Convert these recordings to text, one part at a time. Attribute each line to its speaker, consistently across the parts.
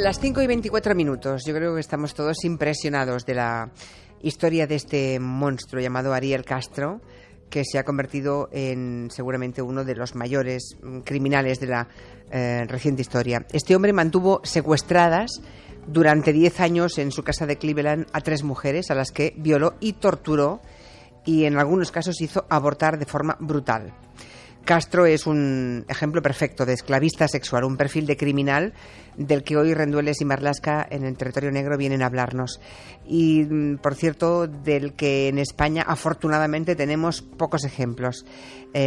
Speaker 1: Las 5:24. Yo creo que estamos todos impresionados de la historia de este monstruo llamado Ariel Castro, que se ha convertido en seguramente uno de los mayores criminales de la reciente historia. Este hombre mantuvo secuestradas durante 10 años en su casa de Cleveland a 3 mujeres a las que violó y torturó, y en algunos casos hizo abortar de forma brutal. Castro es un ejemplo perfecto de esclavista sexual, un perfil de criminal del que hoy Rendueles y Marlaska en el territorio negro vienen a hablarnos. Y, por cierto, del que en España afortunadamente tenemos pocos ejemplos.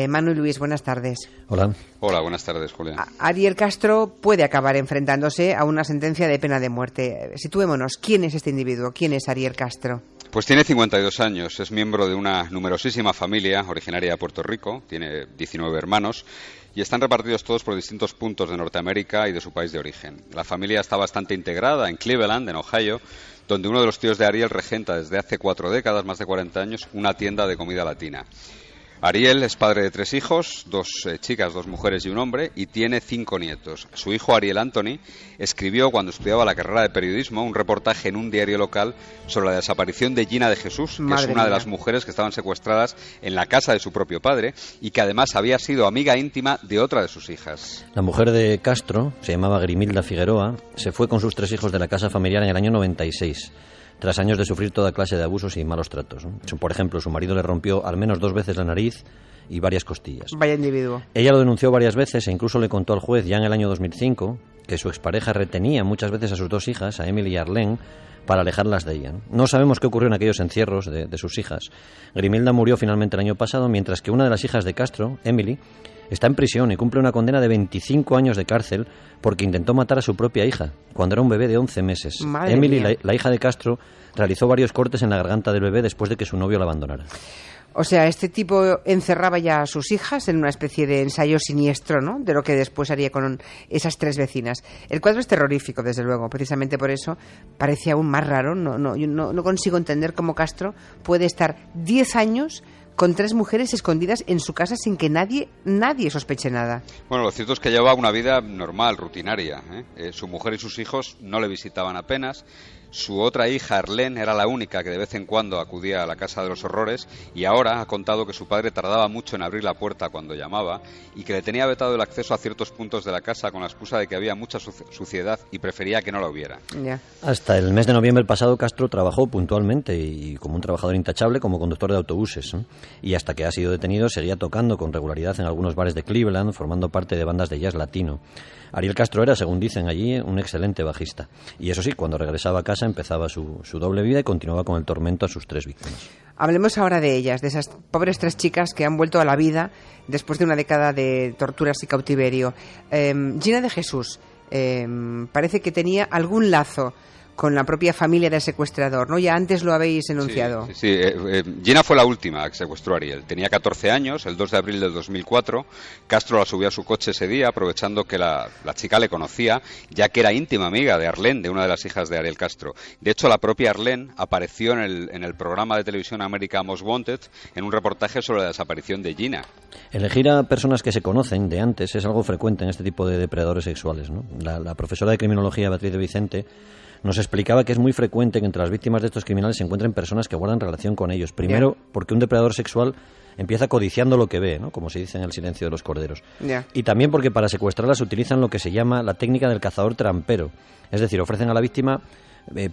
Speaker 1: Manu y Luis, buenas tardes.
Speaker 2: Hola.
Speaker 3: Hola, buenas tardes, Julia.
Speaker 1: Ariel Castro puede acabar enfrentándose a una sentencia de pena de muerte. Situémonos, ¿quién es este individuo? ¿Quién es Ariel Castro?
Speaker 3: Pues tiene 52 años, es miembro de una numerosísima familia originaria de Puerto Rico, tiene 19 hermanos y están repartidos todos por distintos puntos de Norteamérica y de su país de origen. La familia está bastante integrada en Cleveland, en Ohio, donde uno de los tíos de Ariel regenta desde hace 4 décadas, más de 40 años, una tienda de comida latina. Ariel es padre de 3 hijos, 2 chicas, 2 mujeres y un hombre, y tiene 5 nietos. Su hijo Ariel Anthony escribió, cuando estudiaba la carrera de periodismo, un reportaje en un diario local sobre la desaparición de Gina de Jesús, que es una de las mujeres que estaban secuestradas en la casa de su propio padre y que además había sido amiga íntima de otra de sus hijas.
Speaker 2: La mujer de Castro, se llamaba Grimilda Figueroa, se fue con sus 3 hijos de la casa familiar en el año 96. Tras años de sufrir toda clase de abusos y malos tratos. Por ejemplo, su marido le rompió al menos 2 veces la nariz y varias costillas.
Speaker 1: Vaya individuo.
Speaker 2: Ella lo denunció varias veces e incluso le contó al juez ya en el año 2005 que su expareja retenía muchas veces a sus 2 hijas, a Emily y Arlene, para alejarlas de ella. No sabemos qué ocurrió en aquellos encierros de sus hijas. Grimilda murió finalmente el año pasado, mientras que una de las hijas de Castro, Emily, está en prisión y cumple una condena de 25 años de cárcel porque intentó matar a su propia hija cuando era un bebé de 11 meses.
Speaker 1: Madre
Speaker 2: Emily,
Speaker 1: mía.
Speaker 2: la hija de Castro, realizó varios cortes en la garganta del bebé después de que su novio la abandonara.
Speaker 1: O sea, este tipo encerraba ya a sus hijas en una especie de ensayo siniestro, ¿no?, de lo que después haría con esas 3 vecinas. El cuadro es terrorífico, desde luego. Precisamente por eso parece aún más raro. No consigo entender cómo Castro puede estar 10 años con 3 mujeres escondidas en su casa sin que nadie sospeche nada.
Speaker 3: Bueno, lo cierto es que llevaba una vida normal, rutinaria. Su mujer y sus hijos no le visitaban apenas. Su otra hija, Arlene, era la única que de vez en cuando acudía a la Casa de los Horrores y ahora ha contado que su padre tardaba mucho en abrir la puerta cuando llamaba y que le tenía vetado el acceso a ciertos puntos de la casa con la excusa de que había mucha suciedad y prefería que no la hubiera.
Speaker 1: Ya.
Speaker 2: Hasta el mes de noviembre pasado, Castro trabajó puntualmente y como un trabajador intachable como conductor de autobuses. Y hasta que ha sido detenido seguía tocando con regularidad en algunos bares de Cleveland, formando parte de bandas de jazz latino. Ariel Castro era, según dicen allí, un excelente bajista. Y eso sí, cuando regresaba a casa empezaba su doble vida y continuaba con el tormento a sus 3 víctimas.
Speaker 1: Hablemos ahora de ellas, de esas pobres 3 chicas que han vuelto a la vida después de una década de torturas y cautiverio. Gina de Jesús parece que tenía algún lazo con la propia familia del secuestrador, ¿no? Ya antes lo habéis enunciado.
Speaker 3: Sí. Gina fue la última que secuestró a Ariel. Tenía 14 años, el 2 de abril del 2004. Castro la subió a su coche ese día, aprovechando que la chica le conocía, ya que era íntima amiga de Arlene, de una de las hijas de Ariel Castro. De hecho, la propia Arlene apareció en el programa de televisión America Most Wanted en un reportaje sobre la desaparición de Gina.
Speaker 2: Elegir a personas que se conocen de antes es algo frecuente en este tipo de depredadores sexuales, ¿no? La profesora de criminología, Beatriz de Vicente, nos explicaba que es muy frecuente que entre las víctimas de estos criminales se encuentren personas que guardan relación con ellos. Primero, porque un depredador sexual empieza codiciando lo que ve, ¿no?, como se dice en El silencio de los corderos. Y también porque para secuestrarlas utilizan lo que se llama la técnica del cazador trampero. Es decir, ofrecen a la víctima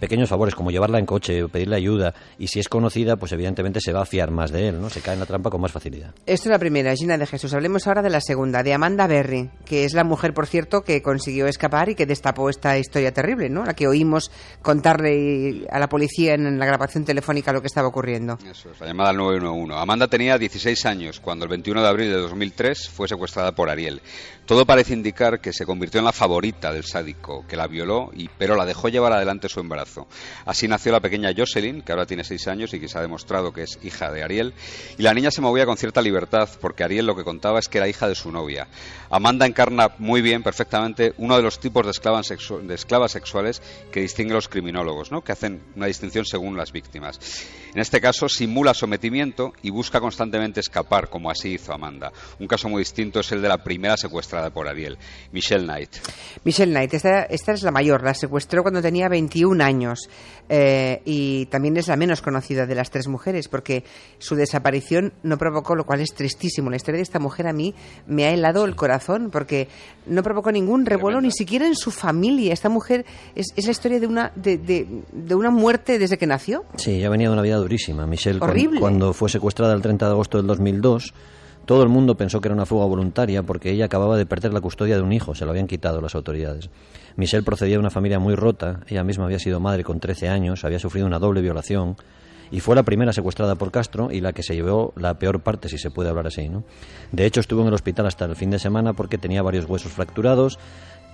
Speaker 2: pequeños favores, como llevarla en coche o pedirle ayuda, y si es conocida, pues evidentemente se va a fiar más de él, ¿no? Se cae en la trampa con más facilidad.
Speaker 1: Esto es la primera, Gina de Jesús. Hablemos ahora de la segunda, de Amanda Berry, que es la mujer, por cierto, que consiguió escapar y que destapó esta historia terrible, ¿no?, la que oímos contarle a la policía en la grabación telefónica lo que estaba ocurriendo.
Speaker 3: Eso es, la llamada al 911. Amanda tenía 16 años cuando el 21 de abril de 2003 fue secuestrada por Ariel. Todo parece indicar que se convirtió en la favorita del sádico, que la violó, pero la dejó llevar adelante su embarazo. Así nació la pequeña Jocelyn, que ahora tiene 6 años y que se ha demostrado que es hija de Ariel, y la niña se movía con cierta libertad porque Ariel lo que contaba es que era hija de su novia. Amanda encarna muy bien, perfectamente, uno de los tipos de esclavas sexuales que distinguen los criminólogos, ¿no?, que hacen una distinción según las víctimas. En este caso simula sometimiento y busca constantemente escapar, como así hizo Amanda. Un caso muy distinto es el de la primera secuestrada por Ariel, Michelle Knight.
Speaker 1: Michelle Knight, esta es la mayor, la secuestró cuando tenía 21 años y también es la menos conocida de las 3 mujeres porque su desaparición no provocó, lo cual es tristísimo. La historia de esta mujer a mí me ha helado el corazón porque no provocó ningún revuelo, ni siquiera en su familia. Esta mujer es la historia de una muerte desde que nació.
Speaker 2: Sí, ya venía de una vida durísima. Michelle,
Speaker 1: horrible.
Speaker 2: Cuando fue secuestrada el 30 de agosto del 2002, todo el mundo pensó que era una fuga voluntaria porque ella acababa de perder la custodia de un hijo, se lo habían quitado las autoridades. Michelle procedía de una familia muy rota, ella misma había sido madre con 13 años, había sufrido una doble violación y fue la primera secuestrada por Castro y la que se llevó la peor parte, si se puede hablar así, ¿no? De hecho, estuvo en el hospital hasta el fin de semana porque tenía varios huesos fracturados,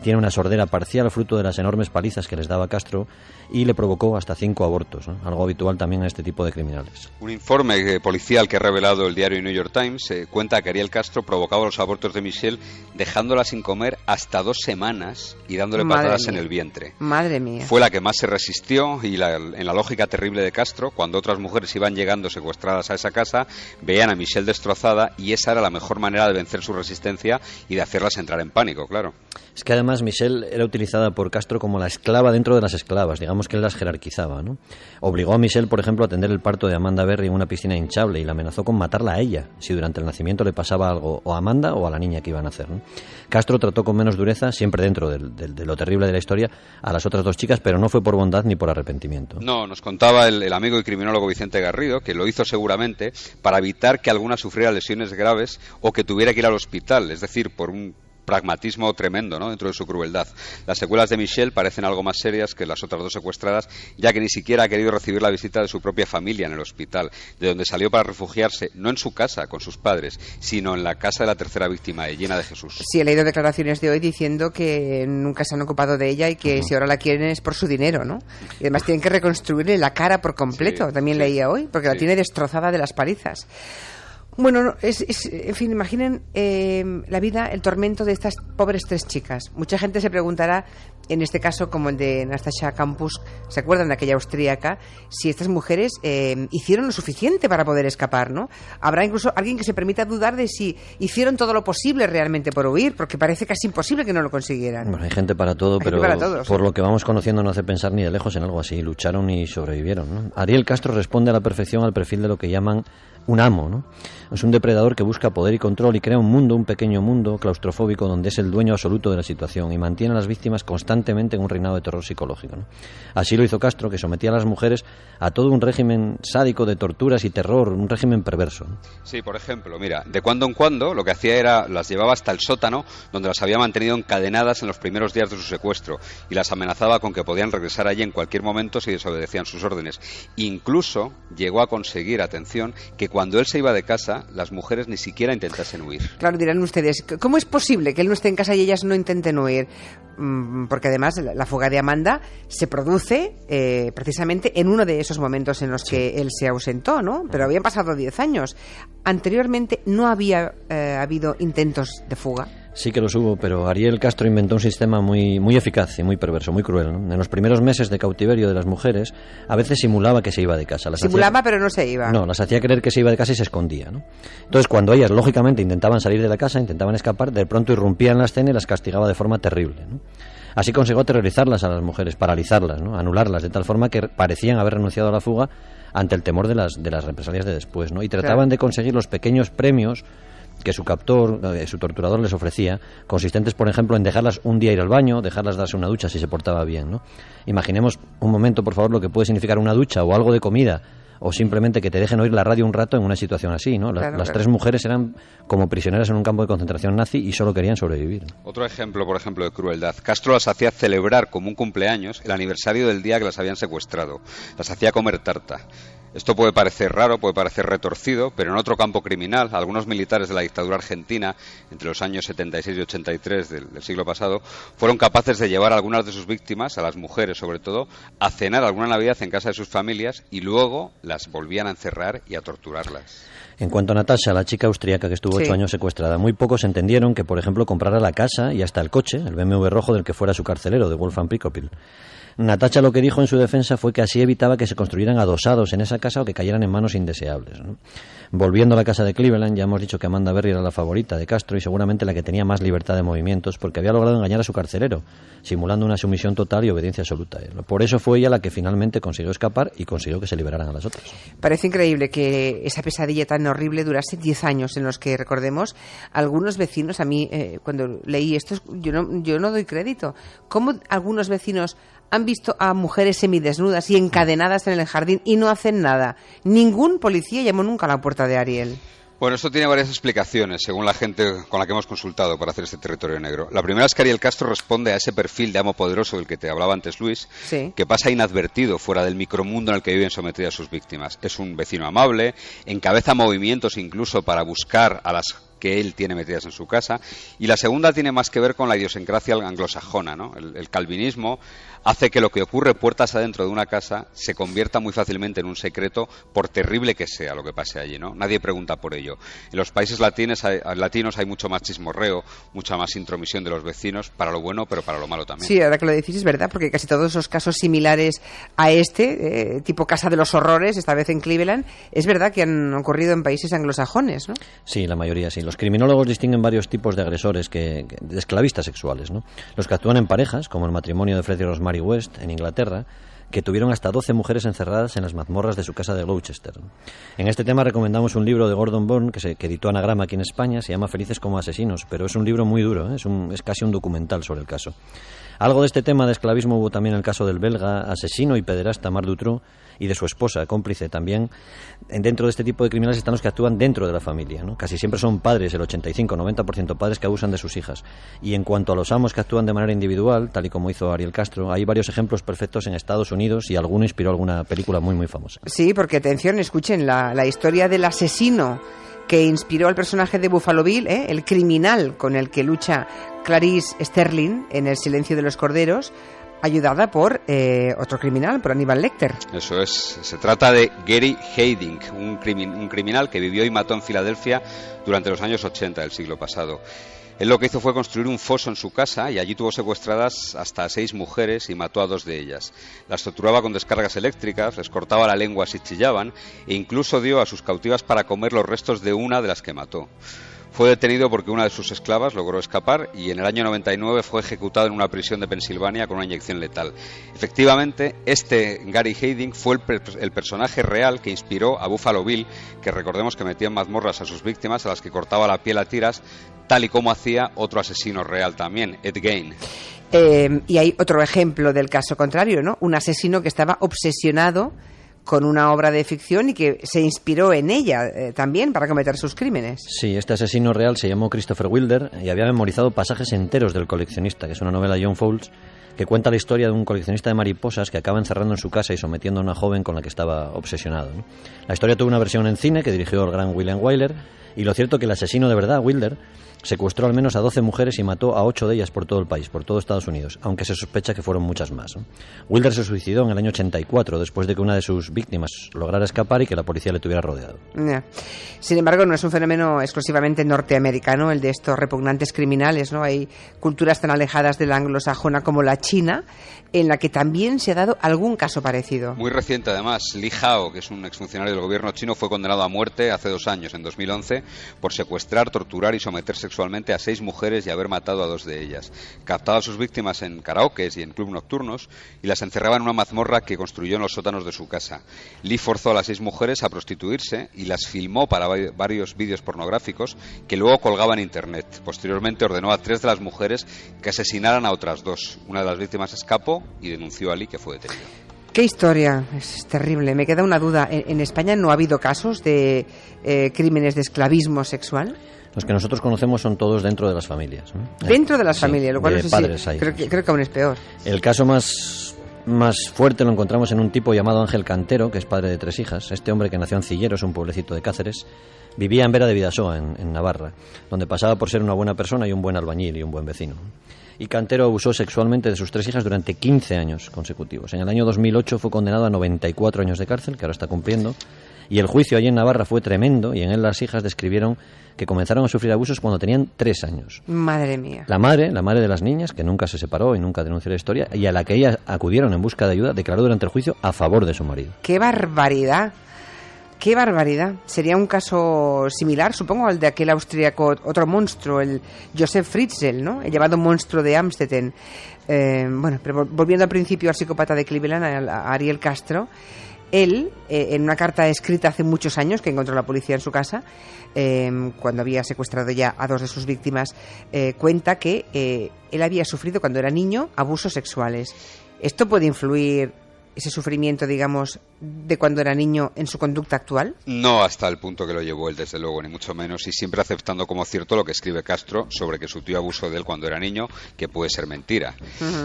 Speaker 2: tiene una sordera parcial fruto de las enormes palizas que les daba Castro y le provocó hasta 5 abortos, ¿no?, algo habitual también en este tipo de criminales.
Speaker 3: Un informe policial que ha revelado el diario New York Times cuenta que Ariel Castro provocaba los abortos de Michelle dejándola sin comer hasta 2 semanas y dándole patadas en el vientre.
Speaker 1: Madre mía.
Speaker 3: Fue la que más se resistió y en la lógica terrible de Castro, cuando otras mujeres iban llegando secuestradas a esa casa, veían a Michelle destrozada y esa era la mejor manera de vencer su resistencia y de hacerlas entrar en pánico, claro.
Speaker 2: Es que además Michelle era utilizada por Castro como la esclava dentro de las esclavas, digamos que él las jerarquizaba, ¿no? Obligó a Michelle, por ejemplo, a atender el parto de Amanda Berry en una piscina hinchable y la amenazó con matarla a ella si durante el nacimiento le pasaba algo o a Amanda o a la niña que iban a nacer, ¿no? Castro trató con menos dureza, siempre dentro de lo terrible de la historia, a las otras 2 chicas, pero no fue por bondad ni por arrepentimiento.
Speaker 3: No, nos contaba el amigo y criminólogo Vicente Garrido que lo hizo seguramente para evitar que alguna sufriera lesiones graves o que tuviera que ir al hospital, es decir, por un pragmatismo tremendo, ¿no?, dentro de su crueldad. Las secuelas de Michelle parecen algo más serias que las otras 2 secuestradas, ya que ni siquiera ha querido recibir la visita de su propia familia en el hospital, de donde salió para refugiarse, no en su casa con sus padres, sino en la casa de la tercera víctima, Llena de Jesús.
Speaker 1: Sí, he leído declaraciones de hoy diciendo que nunca se han ocupado de ella y que si ahora la quieren es por su dinero, ¿no? Y además tienen que reconstruirle la cara por completo,
Speaker 3: sí,
Speaker 1: también leía hoy, porque la tiene destrozada de las palizas. Bueno, en fin, imaginen la vida, el tormento de estas pobres 3 chicas. Mucha gente se preguntará, en este caso como el de Nastasia Kampusch, ¿se acuerdan de aquella austríaca? Si estas mujeres hicieron lo suficiente para poder escapar, ¿no? Habrá incluso alguien que se permita dudar de si hicieron todo lo posible realmente por huir, porque parece casi imposible que no lo consiguieran.
Speaker 2: Bueno, hay gente para todo, pero por lo que vamos conociendo no hace pensar ni de lejos en algo así. Lucharon y sobrevivieron, ¿no? Ariel Castro responde a la perfección al perfil de lo que llaman un amo, ¿no? Es un depredador que busca poder y control y crea un pequeño mundo claustrofóbico donde es el dueño absoluto de la situación y mantiene a las víctimas constantemente en un reinado de terror psicológico, ¿no? Así lo hizo Castro, que sometía a las mujeres a todo un régimen sádico de torturas y terror, un régimen perverso, ¿no?
Speaker 3: Sí, por ejemplo, mira, de cuando en cuando lo que hacía era las llevaba hasta el sótano donde las había mantenido encadenadas en los primeros días de su secuestro y las amenazaba con que podían regresar allí en cualquier momento si desobedecían sus órdenes. Incluso llegó a conseguir, atención, que cuando él se iba de casa, las mujeres ni siquiera intentasen huir.
Speaker 1: Claro, dirán ustedes, ¿cómo es posible que él no esté en casa y ellas no intenten huir? Porque además la fuga de Amanda se produce precisamente en uno de esos momentos en los que él se ausentó, ¿no? Pero habían pasado 10 años. Anteriormente no había habido intentos de fuga.
Speaker 2: Sí que los hubo, pero Ariel Castro inventó un sistema muy eficaz y muy perverso, muy cruel, ¿no? En los primeros meses de cautiverio de las mujeres, a veces simulaba que se iba de casa.
Speaker 1: Pero no se iba.
Speaker 2: No, las hacía creer que se iba de casa y se escondía, ¿no? Entonces, cuando ellas, lógicamente, intentaban salir de la casa, intentaban escapar, de pronto irrumpía en la escena y las castigaba de forma terrible, ¿no? Así consiguió aterrorizarlas a las mujeres, paralizarlas, ¿no? Anularlas, de tal forma que parecían haber renunciado a la fuga ante el temor de las represalias de después, ¿no? Y trataban de conseguir los pequeños premios que su captor, su torturador les ofrecía, consistentes, por ejemplo, en dejarlas un día ir al baño, dejarlas darse una ducha si se portaba bien, ¿no? Imaginemos un momento, por favor, lo que puede significar una ducha o algo de comida, o simplemente que te dejen oír la radio un rato en una situación así, ¿no? Las 3 mujeres eran como prisioneras en un campo de concentración nazi y solo querían sobrevivir.
Speaker 3: Otro ejemplo, por ejemplo, de crueldad. Castro las hacía celebrar como un cumpleaños el aniversario del día que las habían secuestrado. Las hacía comer tarta. Esto puede parecer raro, puede parecer retorcido, pero en otro campo criminal, algunos militares de la dictadura argentina, entre los años 76 y 83 del siglo pasado, fueron capaces de llevar a algunas de sus víctimas, a las mujeres sobre todo, a cenar alguna Navidad en casa de sus familias y luego las volvían a encerrar y a torturarlas.
Speaker 2: En cuanto a Natasha, la chica austríaca que estuvo 8 años secuestrada, muy pocos entendieron que, por ejemplo, comprara la casa y hasta el coche, el BMW rojo del que fuera su carcelero, de Wolfgang Prokopil. Natasha lo que dijo en su defensa fue que así evitaba que se construyeran adosados en esa casa o que cayeran en manos indeseables, ¿no? Volviendo a la casa de Cleveland, ya hemos dicho que Amanda Berry era la favorita de Castro y seguramente la que tenía más libertad de movimientos porque había logrado engañar a su carcelero, simulando una sumisión total y obediencia absoluta. Por eso fue ella la que finalmente consiguió escapar y consiguió que se liberaran a las otras.
Speaker 1: Parece increíble que esa pesadilla tan horrible durase 10 años en los que, recordemos, algunos vecinos, a mí cuando leí esto, yo no doy crédito. ¿Cómo algunos vecinos han visto a mujeres semidesnudas y encadenadas en el jardín y no hacen nada? Ningún policía llamó nunca a la puerta de Ariel.
Speaker 3: Bueno, esto tiene varias explicaciones, según la gente con la que hemos consultado para hacer este territorio negro. La primera es que Ariel Castro responde a ese perfil de amo poderoso del que te hablaba antes Luis, que pasa inadvertido fuera del micromundo en el que viven sometidas sus víctimas. Es un vecino amable, encabeza movimientos incluso para buscar a las que él tiene metidas en su casa, y la segunda tiene más que ver con la idiosincrasia anglosajona, ¿no? El calvinismo hace que lo que ocurre puertas adentro de una casa se convierta muy fácilmente en un secreto, por terrible que sea lo que pase allí, ¿no? Nadie pregunta por ello. En los países latinos hay mucho más chismorreo, mucha más intromisión de los vecinos, para lo bueno, pero para lo malo también.
Speaker 1: Sí, ahora que lo decís es verdad, porque casi todos esos casos similares a este, tipo Casa de los Horrores, esta vez en Cleveland, es verdad que han ocurrido en países anglosajones, ¿no?
Speaker 2: Sí, la mayoría sí. Los criminólogos distinguen varios tipos de agresores, de esclavistas sexuales, ¿no? Los que actúan en parejas, como el matrimonio de Fred y Rosemary West en Inglaterra, que tuvieron hasta 12 mujeres encerradas en las mazmorras de su casa de Gloucester. En este tema recomendamos un libro de Gordon Bourne que editó Anagrama aquí en España, se llama Felices como asesinos, pero es un libro muy duro, ¿eh? Es casi un documental sobre el caso. Algo de este tema de esclavismo hubo también en el caso del belga asesino y pederasta Marc Dutroux y de su esposa, cómplice también. Dentro de este tipo de criminales están los que actúan dentro de la familia, ¿no? Casi siempre son padres, el 85-90% padres que abusan de sus hijas. Y en cuanto a los amos que actúan de manera individual, tal y como hizo Ariel Castro, hay varios ejemplos perfectos en Estados Unidos y alguno inspiró alguna película muy muy famosa.
Speaker 1: Sí, porque atención, escuchen la historia del asesino que inspiró al personaje de Buffalo Bill, el criminal con el que lucha Clarice Sterling en El silencio de los corderos, ayudada por otro criminal, por Aníbal Lecter.
Speaker 3: Eso es, se trata de Gary Heydink, un criminal que vivió y mató en Filadelfia durante los años 80 del siglo pasado. Él lo que hizo fue construir un foso en su casa y allí tuvo secuestradas hasta 6 mujeres y mató a 2 de ellas. Las torturaba con descargas eléctricas, les cortaba la lengua si chillaban e incluso dio a sus cautivas para comer los restos de una de las que mató. Fue detenido porque una de sus esclavas logró escapar y en el año 99 fue ejecutado en una prisión de Pensilvania con una inyección letal. Efectivamente, este Gary Heydink fue el personaje real que inspiró a Buffalo Bill, que recordemos que metía en mazmorras a sus víctimas, a las que cortaba la piel a tiras, tal y como hacía otro asesino real también, Ed Gein.
Speaker 1: Y hay otro ejemplo del caso contrario, ¿no? Un asesino que estaba obsesionado con una obra de ficción y que se inspiró en ella también para cometer sus crímenes.
Speaker 2: Sí, este asesino real se llamó Christopher Wilder y había memorizado pasajes enteros del Coleccionista, que es una novela de John Fowles que cuenta la historia de un coleccionista de mariposas que acaba encerrando en su casa y sometiendo a una joven con la que estaba obsesionado, ¿no? La historia tuvo una versión en cine que dirigió el gran William Wyler, y lo cierto que el asesino de verdad, Wilder, secuestró al menos a 12 mujeres y mató a 8 de ellas por todo el país, por todo Estados Unidos, aunque se sospecha que fueron muchas más, ¿no? Wilder se suicidó en el año 84 después de que una de sus víctimas lograra escapar y que la policía le tuviera rodeado.
Speaker 1: Sin embargo, no es un fenómeno exclusivamente norteamericano el de estos repugnantes criminales, ¿no? Hay culturas tan alejadas de la anglosajona como la China, en la que también se ha dado algún caso parecido.
Speaker 3: Muy reciente, además. Li Hao, que es un exfuncionario del gobierno chino, fue condenado a muerte hace 2 años, en 2011, por secuestrar, torturar y someter sexualmente a 6 mujeres y haber matado a 2 de ellas. Captaba a sus víctimas en karaokes y en clubes nocturnos y las encerraba en una mazmorra que construyó en los sótanos de su casa. Li forzó a las 6 mujeres a prostituirse y las filmó para varios vídeos pornográficos que luego colgaba en internet. Posteriormente ordenó a 3 de las mujeres que asesinaran a otras 2. Una de las víctimas escapó y denunció a Li, que fue detenido.
Speaker 1: ¡Qué historia! Es terrible. Me queda una duda. ¿En España no ha habido casos de crímenes de esclavismo sexual?
Speaker 2: Los que nosotros conocemos son todos dentro de las familias, ¿no?
Speaker 1: Dentro de las familias, lo cual
Speaker 2: de
Speaker 1: no sé
Speaker 2: padres
Speaker 1: si,
Speaker 2: hay.
Speaker 1: creo que aún es peor.
Speaker 2: El caso más más fuerte lo encontramos en un tipo llamado Ángel Cantero, que es padre de 3 hijas. Este hombre, que nació en Cilleros, un pueblecito de Cáceres, vivía en Vera de Bidasoa, en Navarra, donde pasaba por ser una buena persona y un buen albañil y un buen vecino. Y Cantero abusó sexualmente de sus 3 hijas durante 15 años consecutivos. En el año 2008 fue condenado a 94 años de cárcel, que ahora está cumpliendo, y el juicio allí en Navarra fue tremendo, y en él las hijas describieron que comenzaron a sufrir abusos cuando tenían 3 años.
Speaker 1: Madre mía.
Speaker 2: La madre de las niñas, que nunca se separó y nunca denunció la historia, y a la que ellas acudieron en busca de ayuda, declaró durante el juicio a favor de su marido.
Speaker 1: ¡Qué barbaridad! ¡Qué barbaridad! Sería un caso similar, supongo, al de aquel austríaco, otro monstruo, el Josef Fritzl, ¿no? El llamado monstruo de Amstetten. Bueno, pero volviendo al principio al psicópata de Cleveland, a Ariel Castro, él, en una carta escrita hace muchos años que encontró la policía en su casa, cuando había secuestrado ya a 2 de sus víctimas, cuenta que él había sufrido cuando era niño abusos sexuales. ¿Esto puede influir, ese sufrimiento, digamos, de cuando era niño, en su conducta actual?
Speaker 3: No hasta el punto que lo llevó él, desde luego, ni mucho menos, y siempre aceptando como cierto lo que escribe Castro sobre que su tío abusó de él cuando era niño, que puede ser mentira.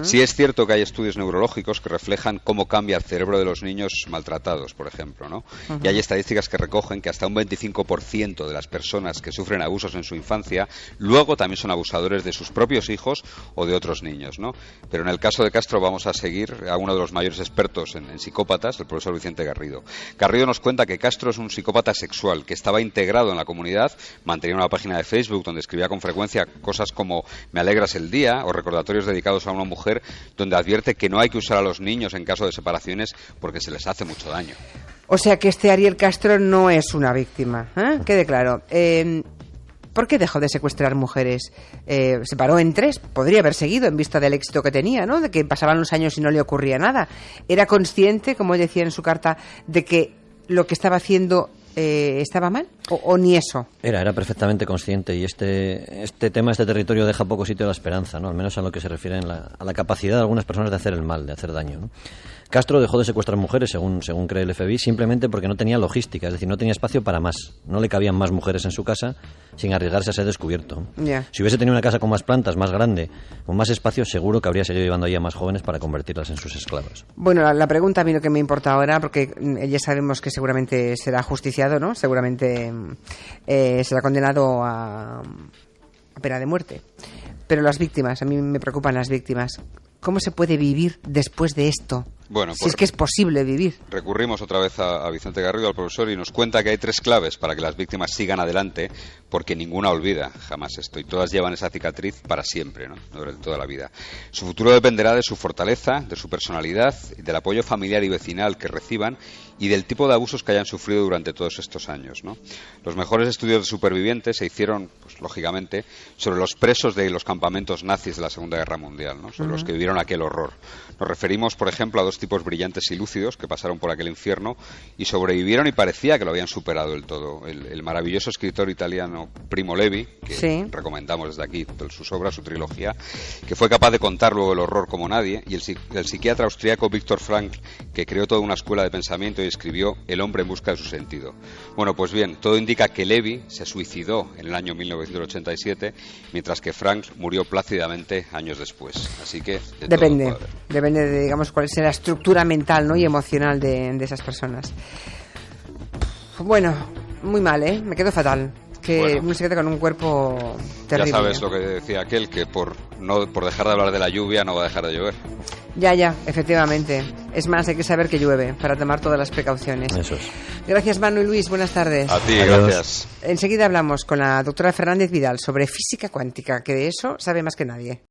Speaker 3: Sí es cierto que hay estudios neurológicos que reflejan cómo cambia el cerebro de los niños maltratados, por ejemplo, ¿no? Y hay estadísticas que recogen que hasta un 25% de las personas que sufren abusos en su infancia luego también son abusadores de sus propios hijos o de otros niños, ¿no? Pero en el caso de Castro vamos a seguir a uno de los mayores expertos en psicópatas, el profesor Vicente Garrido. Garrido nos cuenta que Castro es un psicópata sexual que estaba integrado en la comunidad, mantenía una página de Facebook donde escribía con frecuencia cosas como "me alegras el día" o recordatorios dedicados a una mujer, donde advierte que no hay que usar a los niños en caso de separaciones porque se les hace mucho daño.
Speaker 1: O sea que este Ariel Castro no es una víctima, ¿eh? Quede claro. ¿Por qué dejó de secuestrar mujeres? Se paró en 3, podría haber seguido en vista del éxito que tenía, ¿no? De que pasaban los años y no le ocurría nada. ¿Era consciente, como decía en su carta, de que lo que estaba haciendo estaba mal? ¿O ni eso? Era
Speaker 2: perfectamente consciente, y este tema, este territorio deja poco sitio a la esperanza, ¿no? Al menos a lo que se refiere a la capacidad de algunas personas de hacer el mal, de hacer daño, ¿no? Castro dejó de secuestrar mujeres, según cree el FBI, simplemente porque no tenía logística, es decir, no tenía espacio para más. No le cabían más mujeres en su casa sin arriesgarse a ser descubierto.
Speaker 1: Yeah.
Speaker 2: Si hubiese tenido una casa con más plantas, más grande, con más espacio, seguro que habría seguido llevando allí a más jóvenes para convertirlas en sus esclavas.
Speaker 1: Bueno, la pregunta a mí lo que me importa ahora, porque ya sabemos que seguramente será ajusticiado, ¿no? Seguramente será condenado a pena de muerte. Pero las víctimas, a mí me preocupan las víctimas. ¿Cómo se puede vivir después de esto?
Speaker 3: Bueno,
Speaker 1: si es que es posible vivir.
Speaker 3: Recurrimos otra vez a Vicente Garrido, al profesor, y nos cuenta que hay 3 claves para que las víctimas sigan adelante, porque ninguna olvida jamás esto, y todas llevan esa cicatriz para siempre, ¿no? Durante toda la vida. Su futuro dependerá de su fortaleza, de su personalidad, del apoyo familiar y vecinal que reciban, y del tipo de abusos que hayan sufrido durante todos estos años, ¿no? Los mejores estudios de supervivientes se hicieron, pues, lógicamente, sobre los presos de los campamentos nazis de la Segunda Guerra Mundial, ¿no? Sobre los que vivieron aquel horror. Nos referimos, por ejemplo, a 2 tipos brillantes y lúcidos que pasaron por aquel infierno y sobrevivieron, y parecía que lo habían superado del todo. El maravilloso escritor italiano Primo Levi, que recomendamos desde aquí sus obras, su trilogía, que fue capaz de contar luego el horror como nadie, y el psiquiatra austriaco Viktor Frankl, que creó toda una escuela de pensamiento y escribió El hombre en busca de su sentido. Bueno, pues bien, todo indica que Levi se suicidó en el año 1987, mientras que Frankl murió plácidamente años después. Así que
Speaker 1: depende de, digamos, cuál es la estructura mental, ¿no? Y emocional de esas personas. Bueno, muy mal, ¿eh? Me quedo fatal. Que uno se queda con un cuerpo terrible.
Speaker 3: Ya sabes lo que decía aquel, que por dejar de hablar de la lluvia no va a dejar de llover.
Speaker 1: Ya, efectivamente. Es más, hay que saber que llueve para tomar todas las precauciones.
Speaker 2: Eso es.
Speaker 1: Gracias, Manu y Luis. Buenas tardes.
Speaker 3: A ti, gracias.
Speaker 1: Enseguida hablamos con la doctora Fernández Vidal sobre física cuántica, que de eso sabe más que nadie.